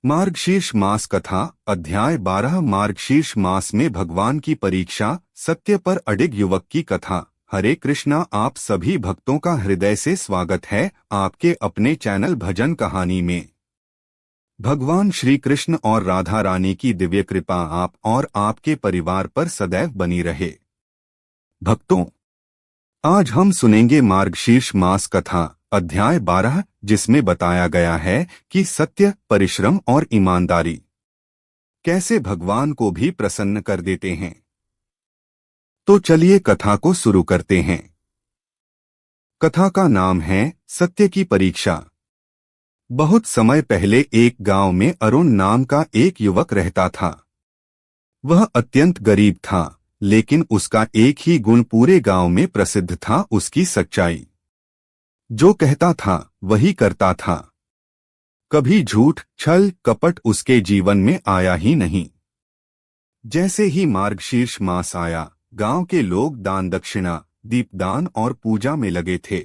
मार्गशीर्ष मास कथा अध्याय 12 मार्गशीर्ष मास में भगवान की परीक्षा सत्य पर अडिग युवक की कथा। हरे कृष्णा। आप सभी भक्तों का हृदय से स्वागत है आपके अपने चैनल भजन कहानी में। भगवान श्री कृष्ण और राधा रानी की दिव्य कृपा आप और आपके परिवार पर सदैव बनी रहे। भक्तों, आज हम सुनेंगे मार्गशीर्ष मास कथा अध्याय 12, जिसमें बताया गया है कि सत्य, परिश्रम और ईमानदारी कैसे भगवान को भी प्रसन्न कर देते हैं। तो चलिए कथा को शुरू करते हैं। कथा का नाम है सत्य की परीक्षा। बहुत समय पहले एक गांव में अरुण नाम का एक युवक रहता था। वह अत्यंत गरीब था, लेकिन उसका एक ही गुण पूरे गांव में प्रसिद्ध था, उसकी सच्चाई। जो कहता था वही करता था। कभी झूठ, छल, कपट उसके जीवन में आया ही नहीं। जैसे ही मार्गशीर्ष मास आया, गांव के लोग दान दक्षिणा, दीपदान और पूजा में लगे थे।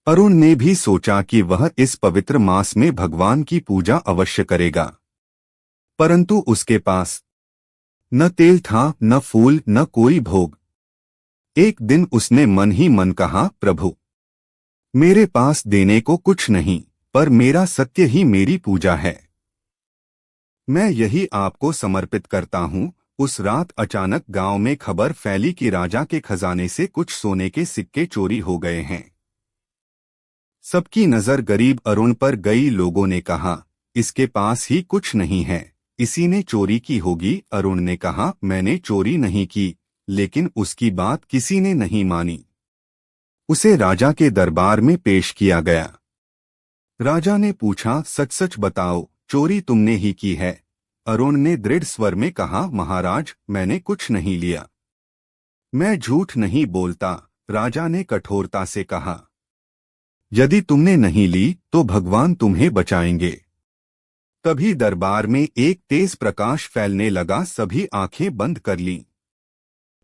अरुण ने भी सोचा कि वह इस पवित्र मास में भगवान की पूजा अवश्य करेगा, परंतु उसके पास न तेल था, न फूल, न कोई भोग। एक दिन उसने मन ही मन कहा, प्रभु, मेरे पास देने को कुछ नहीं, पर मेरा सत्य ही मेरी पूजा है। मैं यही आपको समर्पित करता हूँ। उस रात अचानक गांव में खबर फैली कि राजा के खजाने से कुछ सोने के सिक्के चोरी हो गए हैं। सबकी नजर गरीब अरुण पर गई। लोगों ने कहा, इसके पास ही कुछ नहीं है, इसी ने चोरी की होगी। अरुण ने कहा, मैंने चोरी नहीं की, लेकिन उसकी बात किसी ने नहीं मानी। उसे राजा के दरबार में पेश किया गया। राजा ने पूछा, सच सच बताओ, चोरी तुमने ही की है? अरुण ने दृढ़ स्वर में कहा, महाराज, मैंने कुछ नहीं लिया। मैं झूठ नहीं बोलता। राजा ने कठोरता से कहा, यदि तुमने नहीं ली तो भगवान तुम्हें बचाएंगे। तभी दरबार में एक तेज प्रकाश फैलने लगा। सभी आंखें बंद कर लीं,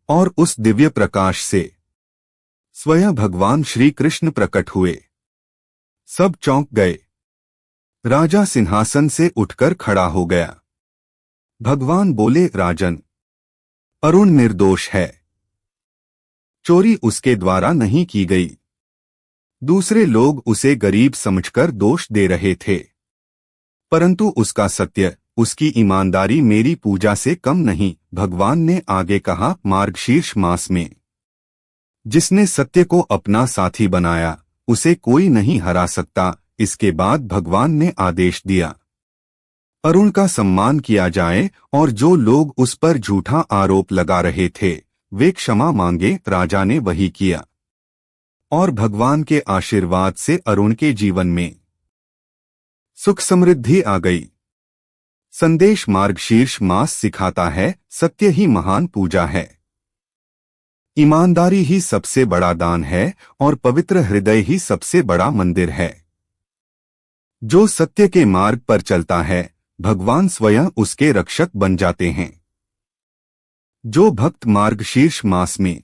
और उस दिव्य प्रकाश से स्वयं भगवान श्री कृष्ण प्रकट हुए। सब चौंक गए। राजा सिंहासन से उठकर खड़ा हो गया। भगवान बोले, राजन, अरुण निर्दोष है। चोरी उसके द्वारा नहीं की गई। दूसरे लोग उसे गरीब समझकर दोष दे रहे थे, परंतु उसका सत्य, उसकी ईमानदारी मेरी पूजा से कम नहीं। भगवान ने आगे कहा, मार्गशीर्ष मास में जिसने सत्य को अपना साथी बनाया, उसे कोई नहीं हरा सकता। इसके बाद भगवान ने आदेश दिया, अरुण का सम्मान किया जाए, और जो लोग उस पर झूठा आरोप लगा रहे थे वे क्षमा मांगे। राजा ने वही किया, और भगवान के आशीर्वाद से अरुण के जीवन में सुख समृद्धि आ गई। संदेश मार्गशीर्ष मास सिखाता है, सत्य ही महान पूजा है। ईमानदारी ही सबसे बड़ा दान है, और पवित्र हृदय ही सबसे बड़ा मंदिर है। जो सत्य के मार्ग पर चलता है, भगवान स्वयं उसके रक्षक बन जाते हैं। जो भक्त मार्गशीर्ष मास में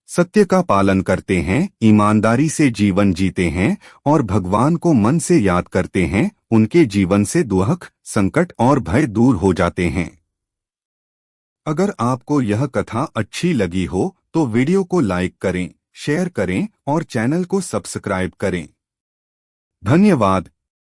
सत्य का पालन करते हैं, ईमानदारी से जीवन जीते हैं और भगवान को मन से याद करते हैं, उनके जीवन से दुख, संकट और भय दूर हो जाते हैं। अगर आपको यह कथा अच्छी लगी हो तो वीडियो को लाइक करें, शेयर करें और चैनल को सब्सक्राइब करें। धन्यवाद।